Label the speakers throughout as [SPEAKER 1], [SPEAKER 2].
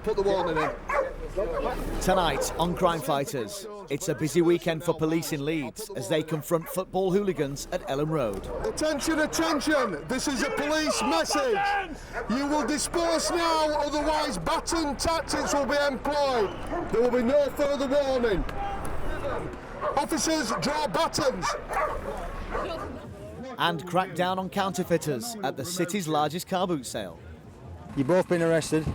[SPEAKER 1] Put the warning in.
[SPEAKER 2] Tonight on Crimefighters, it's a busy weekend for police in Leeds as they confront football hooligans at Ellen Road.
[SPEAKER 1] Attention, attention! This is a police message. You will disperse now, otherwise baton tactics will be employed. There will be no further warning. Officers, draw batons.
[SPEAKER 2] And crack down on counterfeiters at the city's largest car boot sale.
[SPEAKER 3] You've both been arrested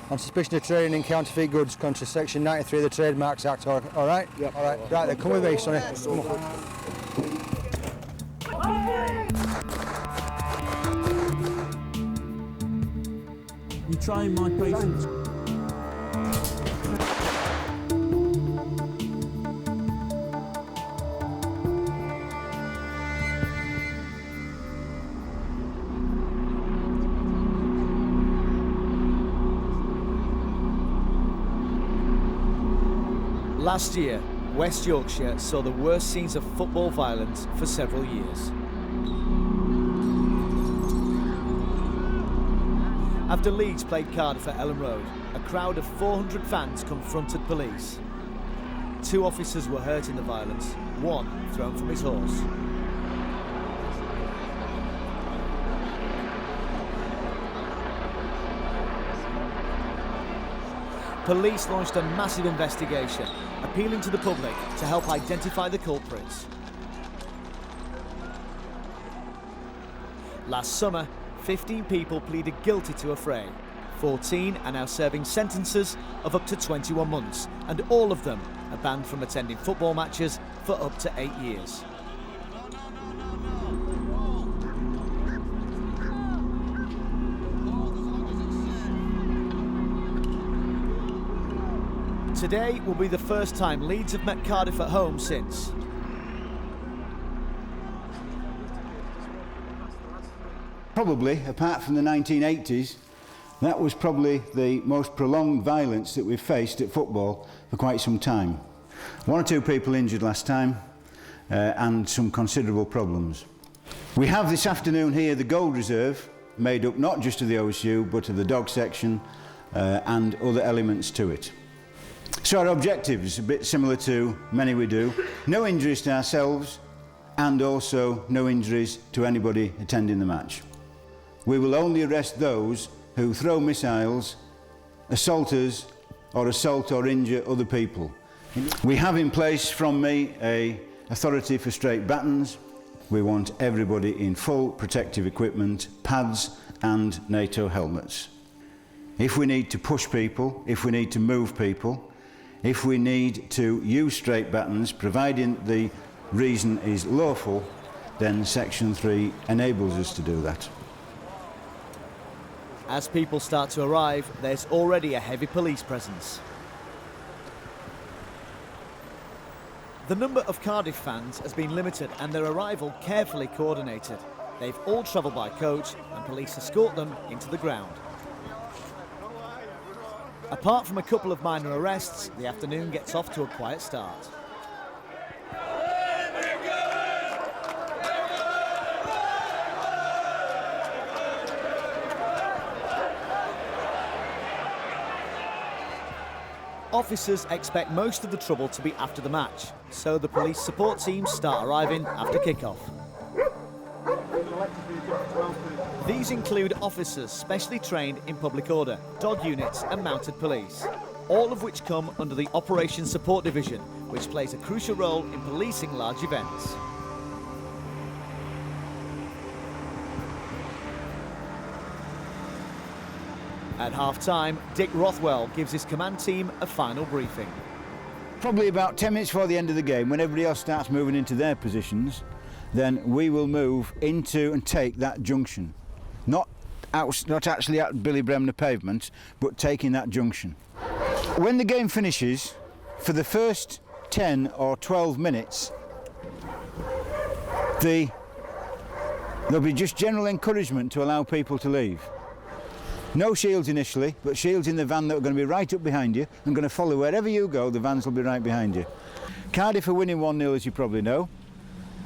[SPEAKER 3] on suspicion of trading in counterfeit goods contra section 93 of the Trademarks Act. All right? Yep. All right. Right then, come with me, Sonny. Come on.
[SPEAKER 4] You trying my patience?
[SPEAKER 2] Last year, West Yorkshire saw the worst scenes of football violence for several years. After Leeds played Cardiff at Ellen Road, a crowd of 400 fans confronted police. 2 officers were hurt in the violence, 1 thrown from his horse. Police launched a massive investigation, appealing to the public to help identify the culprits. Last summer, 15 people pleaded guilty to a fray. 14 are now serving sentences of up to 21 months, and all of them are banned from attending football matches for up to 8 years. Today will be the first time Leeds have met Cardiff at home since.
[SPEAKER 5] Probably, apart from the 1980s, that was probably the most prolonged violence that we've faced at football for quite some time. 1 or 2 people injured last time, and some considerable problems. We have this afternoon here the Gold Reserve, made up not just of the OSU, but of the dog section and other elements to it. So our objective is a bit similar to many we do. No injuries to ourselves and also no injuries to anybody attending the match. We will only arrest those who throw missiles, assault us, or assault or injure other people. We have in place from me an authority for straight batons. We want everybody in full protective equipment, pads and NATO helmets. If we need to push people, if we need to move people, if we need to use straight batons, providing the reason is lawful, then Section 3 enables us to do that.
[SPEAKER 2] As people start to arrive, there's already a heavy police presence. The number of Cardiff fans has been limited and their arrival carefully coordinated. They've all travelled by coach and police escort them into the ground. Apart from a couple of minor arrests, the afternoon gets off to a quiet start. Officers expect most of the trouble to be after the match, so the police support teams start arriving after kick-off. These include officers specially trained in public order, dog units and mounted police, all of which come under the Operations Support Division, which plays a crucial role in policing large events. At half-time, Dick Rothwell gives his command team a final briefing.
[SPEAKER 5] Probably about 10 minutes before the end of the game, when everybody else starts moving into their positions, then we will move into and take that junction. Not actually at Billy Bremner pavement, but taking that junction. When the game finishes, for the first 10 or 12 minutes, there'll be just general encouragement to allow people to leave. No shields initially, but shields in the van that are going to be right up behind you and going to follow wherever you go. The vans will be right behind you. Cardiff are winning 1-0, as you probably know.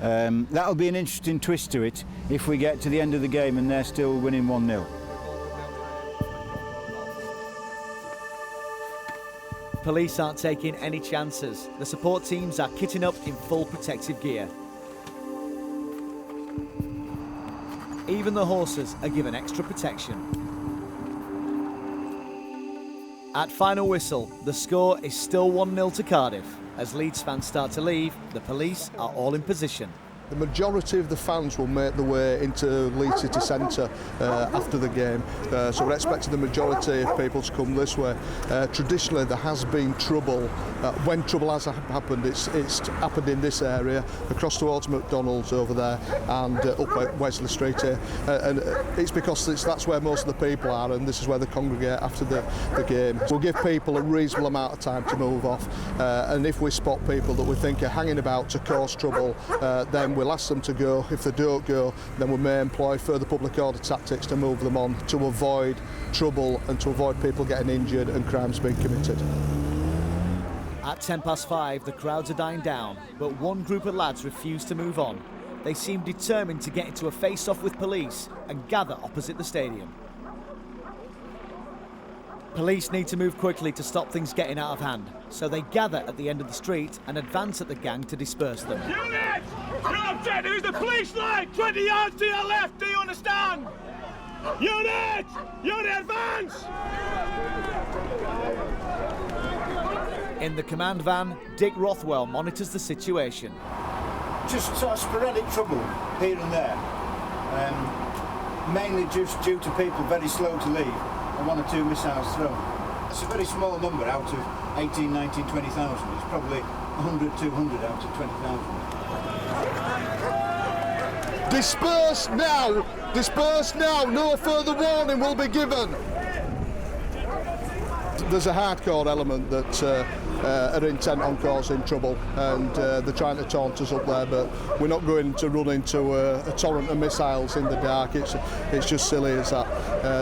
[SPEAKER 5] That'll be an interesting twist to it if we get to the end of the game and they're still winning 1-0.
[SPEAKER 2] Police aren't taking any chances. The support teams are kitting up in full protective gear. Even the horses are given extra protection. At final whistle, the score is still 1-0 to Cardiff. As Leeds fans start to leave, the police are all in position.
[SPEAKER 1] The majority of the fans will make their way into Leeds City Centre after the game, so we're expecting the majority of people to come this way. Traditionally there has been trouble. When trouble has happened, it's happened in this area, across towards McDonald's over there and up at Wesley Street here. And it's because that's where most of the people are, and this is where they congregate after the game. We'll give people a reasonable amount of time to move off, and if we spot people that we think are hanging about to cause trouble, then we'll ask them to go. If they don't go, then we may employ further public order tactics to move them on, to avoid trouble and to avoid people getting injured and crimes being committed.
[SPEAKER 2] At 5:10, the crowds are dying down, but one group of lads refuse to move on. They seem determined to get into a face-off with police and gather opposite the stadium. Police need to move quickly to stop things getting out of hand, so they gather at the end of the street and advance at the gang to disperse them.
[SPEAKER 4] Unit! Your objective is the police line! 20 yards to your left, do you understand? Unit! Unit, advance!
[SPEAKER 2] In the command van, Dick Rothwell monitors the situation.
[SPEAKER 5] Just sort of sporadic trouble here and there, mainly just due to people very slow to leave and 1 or 2 missiles thrown. It's a very small number out of 18, 19, 20,000. It's probably 100, 200 out of 20,000.
[SPEAKER 1] Disperse now! Disperse now! No further warning will be given! There's a hardcore element that are intent on causing trouble, and they're trying to taunt us up there, but we're not going to run into a torrent of missiles in the dark. It's just silly as that.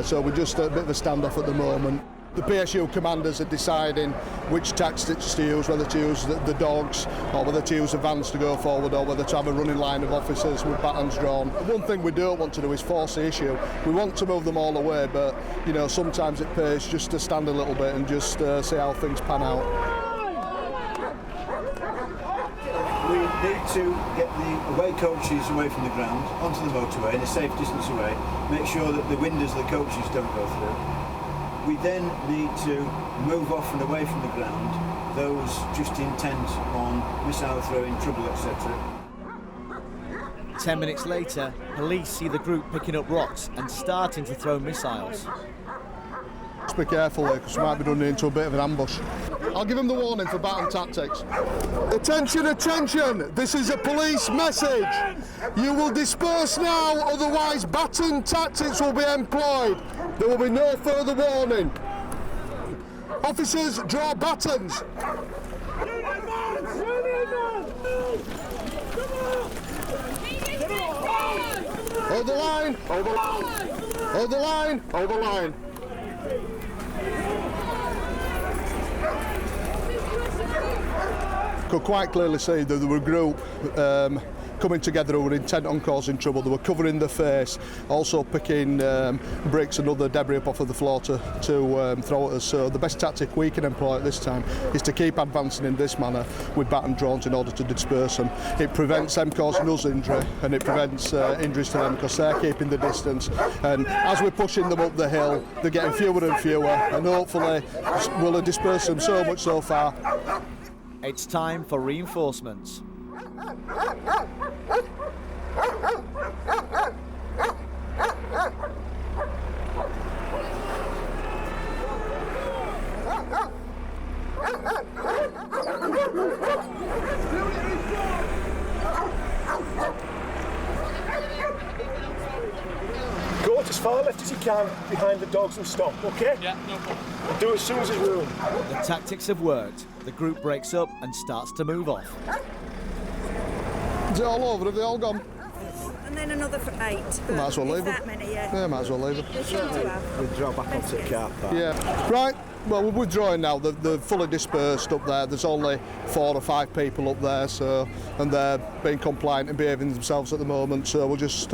[SPEAKER 1] So we're just a bit of a standoff at the moment. The PSU commanders are deciding which tactics to use, whether to use the dogs or whether to use the vans to go forward or whether to have a running line of officers with batons drawn. One thing we don't want to do is force the issue. We want to move them all away, but you know, sometimes it pays just to stand a little bit and just see how things pan out.
[SPEAKER 5] We need to get the away coaches away from the ground, onto the motorway, in a safe distance away, make sure that the windows of the coaches don't go through. We then need to move off and away from the ground those just intent on missile throwing, trouble, etc.
[SPEAKER 2] 10 minutes later, police see the group picking up rocks and starting to throw missiles.
[SPEAKER 1] Just be careful here, because we might be running into a bit of an ambush. I'll give them the warning for baton tactics. Attention, attention! This is a police message. You will disperse now, otherwise baton tactics will be employed. There will be no further warning. Officers, draw batons. Hold the line. Hold the line. Hold the line. Hold the line. Could quite clearly see that there were a group coming together who were intent on causing trouble. They were covering their face, also picking bricks and other debris up off of the floor to throw at us. So the best tactic we can employ at this time is to keep advancing in this manner with baton drones in order to disperse them. It prevents them causing us injury, and it prevents injuries to them because they're keeping the distance. And as we're pushing them up the hill, they're getting fewer and fewer, and hopefully we'll have dispersed them so much so far.
[SPEAKER 2] It's time for reinforcements.
[SPEAKER 4] Go as far left as you can behind the dogs and stop, okay?
[SPEAKER 6] Yeah, no problem.
[SPEAKER 4] And do it as soon as it's room.
[SPEAKER 2] The tactics have worked. The group breaks up and starts to move off.
[SPEAKER 1] Is it all over? Have they all gone?
[SPEAKER 7] And then another for 8.
[SPEAKER 1] Might as well leave
[SPEAKER 7] that
[SPEAKER 1] them.
[SPEAKER 7] many, yeah.
[SPEAKER 1] Yeah, might as well leave them.
[SPEAKER 7] They seem to have.
[SPEAKER 5] Withdraw back onto the car park.
[SPEAKER 1] Yeah. Right. Well, we're withdrawing now. They're fully dispersed up there. There's only 4 or 5 people up there, and they're being compliant and behaving themselves at the moment. So we'll just,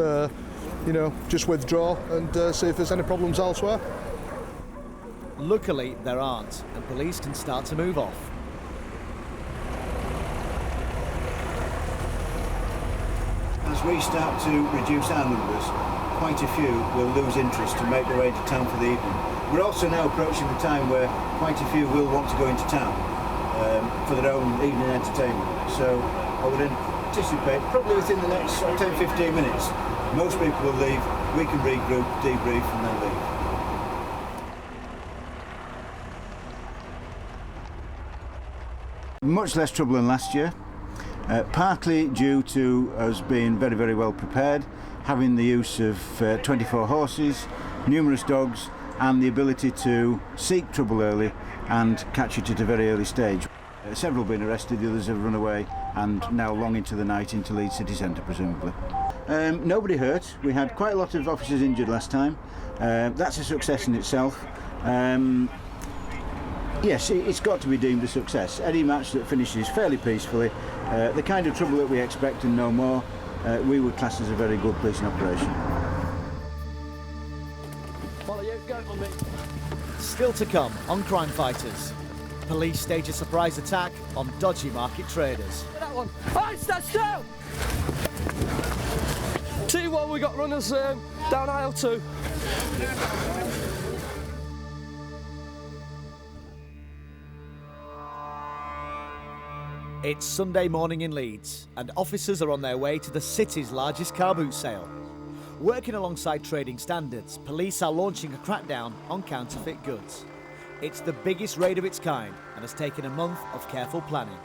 [SPEAKER 1] just withdraw and see if there's any problems elsewhere.
[SPEAKER 2] Luckily, there aren't, and police can start to move off.
[SPEAKER 5] As we start to reduce our numbers, quite a few will lose interest to make their way to town for the evening. We're also now approaching the time where quite a few will want to go into town for their own evening entertainment. So I would anticipate, probably within the next 10-15 minutes, most people will leave, we can regroup, debrief and then leave. Much less trouble than last year, partly due to us being very, very well prepared, having the use of 24 horses, numerous dogs and the ability to seek trouble early and catch it at a very early stage. Several have been arrested, the others have run away and now long into the night into Leeds city centre presumably. Nobody hurt. We had quite a lot of officers injured last time. That's a success in itself. Yes, it's got to be deemed a success. Any match that finishes fairly peacefully, the kind of trouble that we expect and no more, we would class as a very good policing operation.
[SPEAKER 2] Still to come on Crimefighters. Police stage a surprise attack on dodgy market traders.
[SPEAKER 6] That one. Right, stand still! 2-1, we got runners down aisle 2.
[SPEAKER 2] It's Sunday morning in Leeds, and officers are on their way to the city's largest car boot sale. Working alongside trading standards, police are launching a crackdown on counterfeit goods. It's the biggest raid of its kind and has taken a month of careful planning.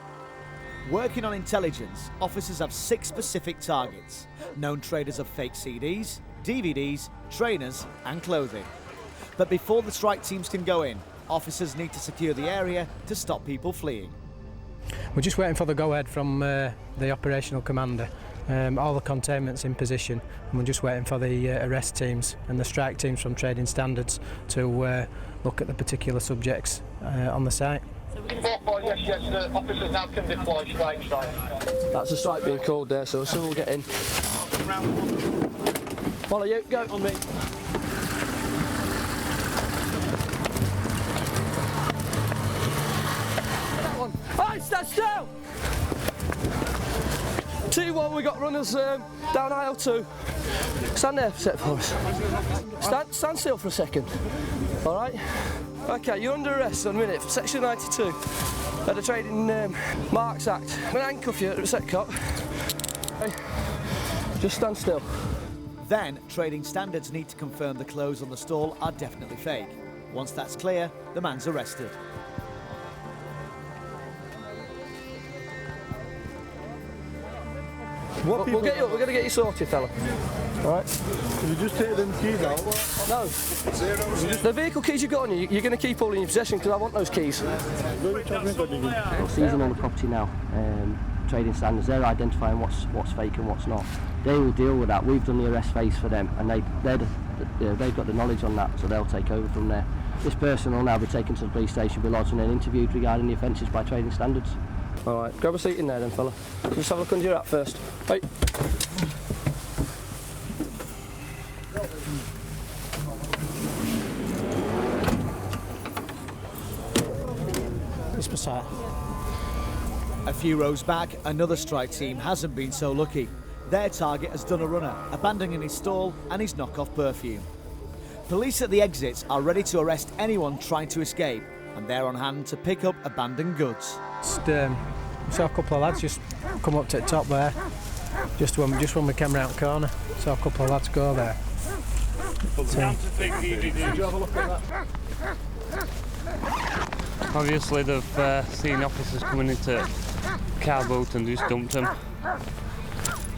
[SPEAKER 2] Working on intelligence, officers have 6 specific targets: known traders of fake CDs, DVDs, trainers and clothing. But before the strike teams can go in, officers need to secure the area to stop people fleeing.
[SPEAKER 8] We're just waiting for the go-ahead from the operational commander. All the containment's in position and we're just waiting for the arrest teams and the strike teams from trading standards to look at the particular subjects on the site.
[SPEAKER 9] Yes, the officers now can deploy strike.
[SPEAKER 6] That's a strike being called there, so soon we'll get in. Follow you, go on me. That one. Right, stand still! 2-1, we got runners down aisle 2. Stand there for a sec for us. Stand still for a second. All right? Okay, you're under arrest on a minute for section 92 of the Trading Marks Act. I'm going to handcuff you at the set cop. Okay. Just stand still.
[SPEAKER 2] Then, trading standards need to confirm the clothes on the stall are definitely fake. Once that's clear, the man's arrested.
[SPEAKER 6] We'll get you up. We're going to get you sorted, fella. All right?
[SPEAKER 1] Can you just take them keys out?
[SPEAKER 6] No. The vehicle keys you've got on you, you're going to keep all in your possession because I want those keys.
[SPEAKER 10] We're seizing all the property now. Trading standards, they're identifying what's fake and what's not. They will deal with that. We've done the arrest phase for them, and they've got the knowledge on that, so they'll take over from there. This person will now be taken to the police station, be lodged and then interviewed regarding the offences by trading standards.
[SPEAKER 6] All right, grab a seat in there then, fella. Just have a look under your hat first. Right.
[SPEAKER 2] A few rows back, another strike team hasn't been so lucky. Their target has done a runner, abandoning his stall and his knockoff perfume. Police at the exits are ready to arrest anyone trying to escape, and they're on hand to pick up abandoned goods.
[SPEAKER 8] Saw a couple of lads just come up to the top there, just when we came round the corner. Saw a couple of lads go there.
[SPEAKER 9] Did you have a look at that?
[SPEAKER 11] Obviously they've seen officers coming into car boot and just dumped them.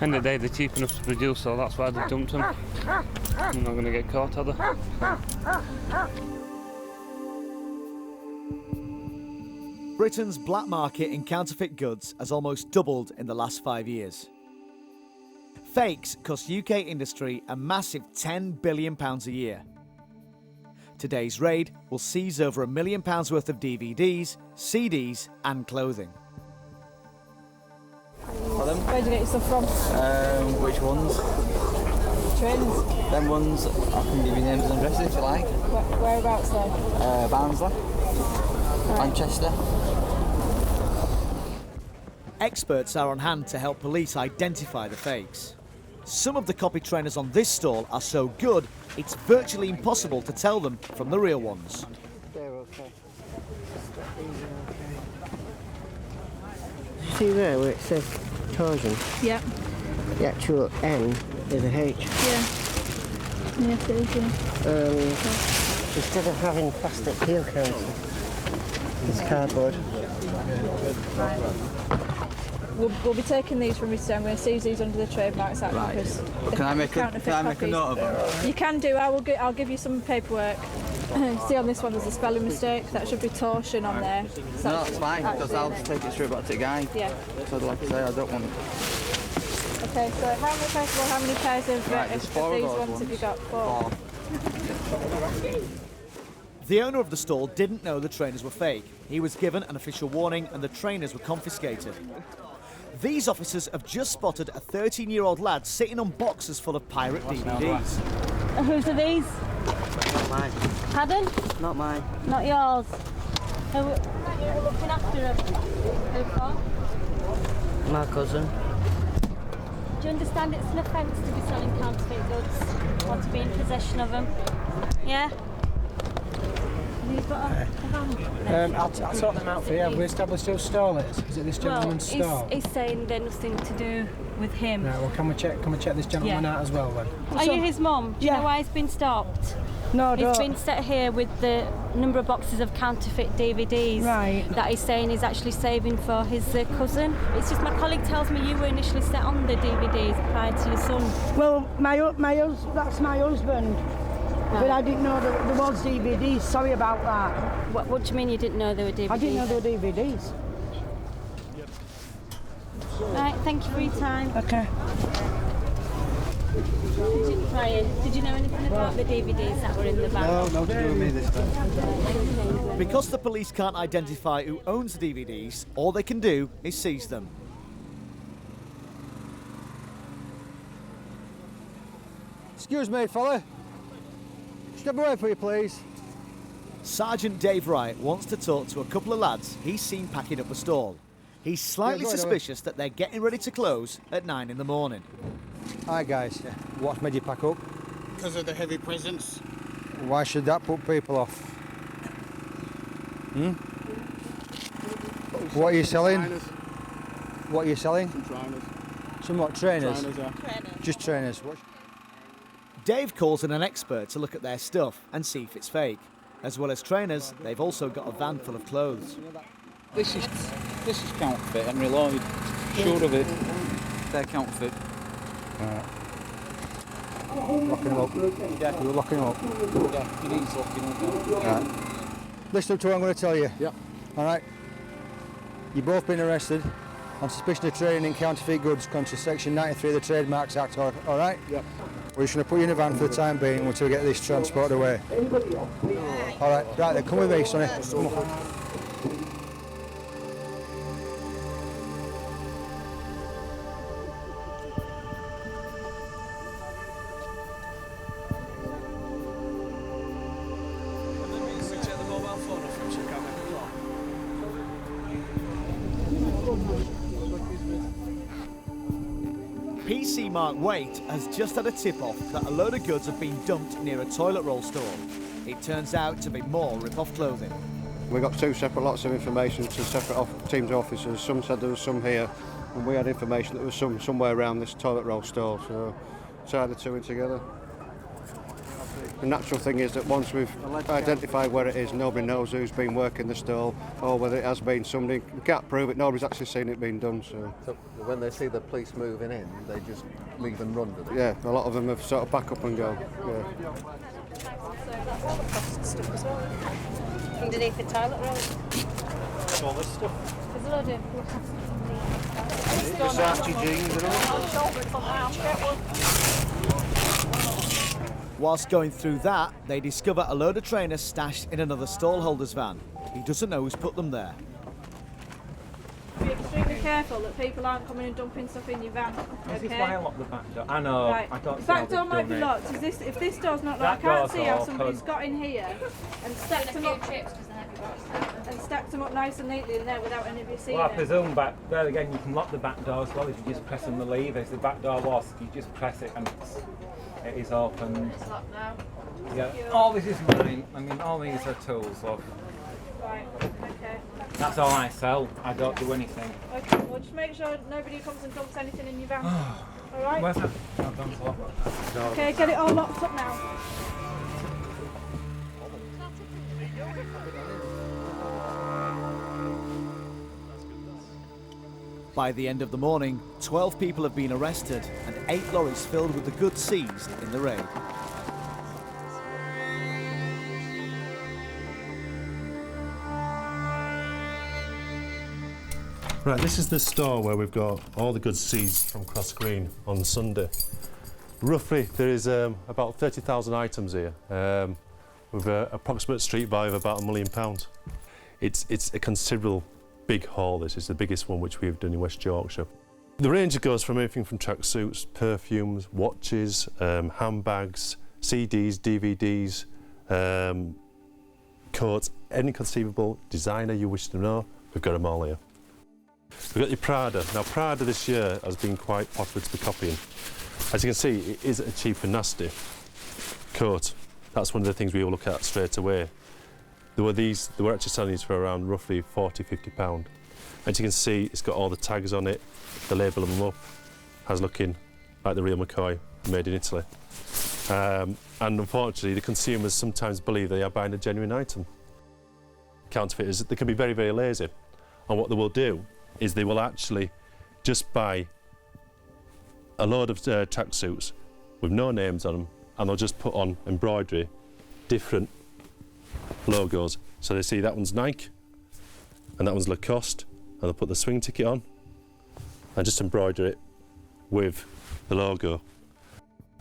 [SPEAKER 11] End of the day they're cheap enough to produce, so that's why they've dumped them. They're not going to get caught, are they?
[SPEAKER 2] Britain's black market in counterfeit goods has almost doubled in the last 5 years. Fakes cost UK industry a massive £10 billion a year. Today's raid will seize over £1 million worth of DVDs, CDs and clothing.
[SPEAKER 12] Where'd you get your stuff from?
[SPEAKER 13] Which ones?
[SPEAKER 12] trains?
[SPEAKER 13] Them ones, I can give you names and addresses if you like.
[SPEAKER 12] Whereabouts though?
[SPEAKER 13] Barnsley, Manchester.
[SPEAKER 2] Experts are on hand to help police identify the fakes. Some of the copy trainers on this stall are so good, it's virtually impossible to tell them from the real ones.
[SPEAKER 14] They're okay. See there where it says Tarzan?
[SPEAKER 12] Yeah.
[SPEAKER 14] The actual N is a H.
[SPEAKER 12] Yeah. Yes, it is, yeah.
[SPEAKER 14] Instead of having plastic heel counter, it's cardboard.
[SPEAKER 12] We'll be taking these from Mr. I'm going to seize these under the Trademarks Act because
[SPEAKER 13] Can I make a note of them?
[SPEAKER 12] You can do. I'll give you some paperwork. See on this one there's a spelling mistake. That should be torsion on there.
[SPEAKER 13] No, that's fine because I'll just take it straight back to the guy.
[SPEAKER 12] Yeah.
[SPEAKER 13] So like I say, I don't want.
[SPEAKER 12] Okay. So how many pairs of these ones have you got? Four.
[SPEAKER 2] The owner of the stall didn't know the trainers were fake. He was given an official warning and the trainers were confiscated. These officers have just spotted a 13-year-old lad sitting on boxes full of pirate DVDs.
[SPEAKER 15] Whose are these?
[SPEAKER 14] Not mine.
[SPEAKER 15] Pardon?
[SPEAKER 14] Not mine.
[SPEAKER 15] Not yours. Who are you looking after them? Who for?
[SPEAKER 14] My cousin.
[SPEAKER 15] Do you understand it's an offence to be selling counterfeit goods or to be in possession of them? Yeah? Have you got a van?
[SPEAKER 8] I'll sort them out for you. Have we established whose stall it is? Is it this gentleman's stall?
[SPEAKER 15] He's saying they're nothing to do with him.
[SPEAKER 8] Right, well, can we check this gentleman out as well then?
[SPEAKER 15] Are you his mum? Do you know why he's been stopped?
[SPEAKER 12] No,
[SPEAKER 15] He's been set here with the number of boxes of counterfeit DVDs that he's saying he's actually saving for his cousin. It's just my colleague tells me you were initially set on the DVDs prior to your son.
[SPEAKER 16] Well, that's my husband. But I didn't know that there was DVDs. Sorry about that.
[SPEAKER 15] What do you mean you didn't know there were DVDs?
[SPEAKER 16] I didn't know there were DVDs.
[SPEAKER 15] Right, thank you for your time.
[SPEAKER 16] Okay.
[SPEAKER 15] Did you know anything about the DVDs that were in the van?
[SPEAKER 13] No, nothing to do with me this time.
[SPEAKER 2] Because the police can't identify who owns the DVDs, all they can do is seize them.
[SPEAKER 3] Excuse me, fella. Step away for you, please.
[SPEAKER 2] Sergeant Dave Riot wants to talk to a couple of lads he's seen packing up a stall. He's slightly suspicious that they're getting ready to close at 9 in the morning.
[SPEAKER 3] Hi guys, what's made you pack up?
[SPEAKER 17] Because of the heavy presence.
[SPEAKER 3] Why should that put people off? What are you selling?
[SPEAKER 17] Trainers.
[SPEAKER 3] What are you selling?
[SPEAKER 17] Some trainers.
[SPEAKER 3] Some what, trainers?
[SPEAKER 17] Trainers, yeah.
[SPEAKER 3] Just trainers.
[SPEAKER 2] Dave calls in an expert to look at their stuff and see if it's fake. As well as trainers, they've also got a van full of clothes.
[SPEAKER 17] This is counterfeit, Henry Lloyd. Sure of it.
[SPEAKER 13] They're counterfeit.
[SPEAKER 3] Locking them up.
[SPEAKER 17] Yeah.
[SPEAKER 3] You're locking them up.
[SPEAKER 17] Yeah, he needs locking up.
[SPEAKER 3] Right. Listen to what I'm going to tell you.
[SPEAKER 17] Yep.
[SPEAKER 3] All right. You've both been arrested on suspicion of trading in counterfeit goods under Section 93 of the Trademarks Act. All right?
[SPEAKER 17] Yep.
[SPEAKER 3] We're just going to put you in a van for the time being until we get this transported away. All right. Right then, come with me, sonny. Come on.
[SPEAKER 2] PC Mark Waite has just had a tip-off that a load of goods have been dumped near a toilet roll store. It turns out to be more rip-off clothing.
[SPEAKER 18] We got two separate lots of information to separate teams of officers. Some said there was some here, and we had information that there was some somewhere around this toilet roll store, so tied the two in together. The natural thing is that once we've identified where it is, nobody knows who's been working the stall or whether it has been somebody. We can't prove it, nobody's actually seen it being done. So
[SPEAKER 19] when they see the police moving in, they just leave and run, do they?
[SPEAKER 18] Yeah, a lot of them have sort of back up and go. Yeah.
[SPEAKER 15] Underneath the toilet roll.
[SPEAKER 17] All this stuff.
[SPEAKER 15] There's a load of
[SPEAKER 18] Versace jeans and all.
[SPEAKER 2] Whilst going through that, they discover a load of trainers stashed in another stallholder's van. He doesn't know who's put them there.
[SPEAKER 15] Be extremely
[SPEAKER 12] careful that people aren't coming and dumping stuff in your van.
[SPEAKER 20] This is why I locked the back door. I know.
[SPEAKER 12] Right.
[SPEAKER 20] I don't
[SPEAKER 12] The
[SPEAKER 20] see
[SPEAKER 12] back
[SPEAKER 20] how
[SPEAKER 12] door
[SPEAKER 20] they've
[SPEAKER 12] might be
[SPEAKER 20] done it.
[SPEAKER 12] locked. If this door's not
[SPEAKER 20] That
[SPEAKER 12] locked, I can't
[SPEAKER 20] door's
[SPEAKER 12] see how
[SPEAKER 20] open.
[SPEAKER 12] somebody's got in here and stacked them up. And stacked them up nice and neatly in there without any of you seeing
[SPEAKER 20] Well, I
[SPEAKER 12] it.
[SPEAKER 20] presume back there again you can lock the back door as well if you just press on the lever. If the back door was, you just press it and it is open.
[SPEAKER 12] It's locked now.
[SPEAKER 20] Yeah. All this is mine. I mean, all these are tools, look.
[SPEAKER 12] Right, okay.
[SPEAKER 20] That's all I sell. I don't do anything.
[SPEAKER 12] Okay, well just make sure nobody comes and dumps anything in your van. Alright?
[SPEAKER 20] Where's that? I've done to lock that door.
[SPEAKER 12] Okay, get it all locked up now.
[SPEAKER 2] By the end of the morning, 12 people have been arrested and 8 lorries filled with the goods seized in the raid.
[SPEAKER 21] Right, this is the store where we've got all the goods seized from Cross Green on Sunday. Roughly, there is about 30,000 items here, with an approximate street value of about £1 million. It's a considerable big haul. This is the biggest one which we've done in West Yorkshire. The range goes from everything from tracksuits, perfumes, watches, handbags, CDs, DVDs, coats, any conceivable designer you wish to know, we've got them all here. We've got your Prada. Now Prada this year has been quite popular to be copying. As you can see, it is a cheap and nasty coat. That's one of the things we will look at straight away. They were actually selling these for around roughly £40, £50. As you can see, it's got all the tags on it, the label them up, has looking like the real McCoy, made in Italy. And unfortunately, the consumers sometimes believe they are buying a genuine item. Counterfeiters, they can be very, very lazy. And what they will do is they will actually just buy a load of tracksuits with no names on them, and they'll just put on embroidery, different logos. So they see that one's Nike, and that one's Lacoste, and they'll put the swing ticket on, and just embroider it with the logo.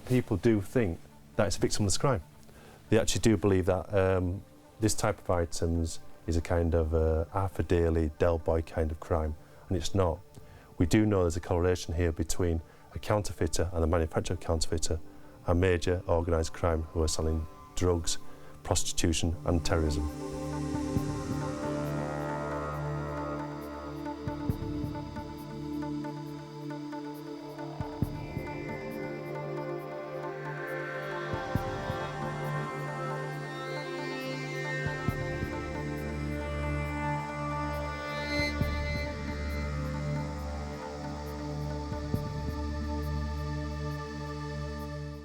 [SPEAKER 21] People do think that it's a victimless crime. They actually do believe that this type of items is a kind of Arthur Daly, Del Boy kind of crime, and it's not. We do know there's a correlation here between a counterfeiter and the manufacturer of counterfeiter and major organised crime who are selling drugs, prostitution and terrorism.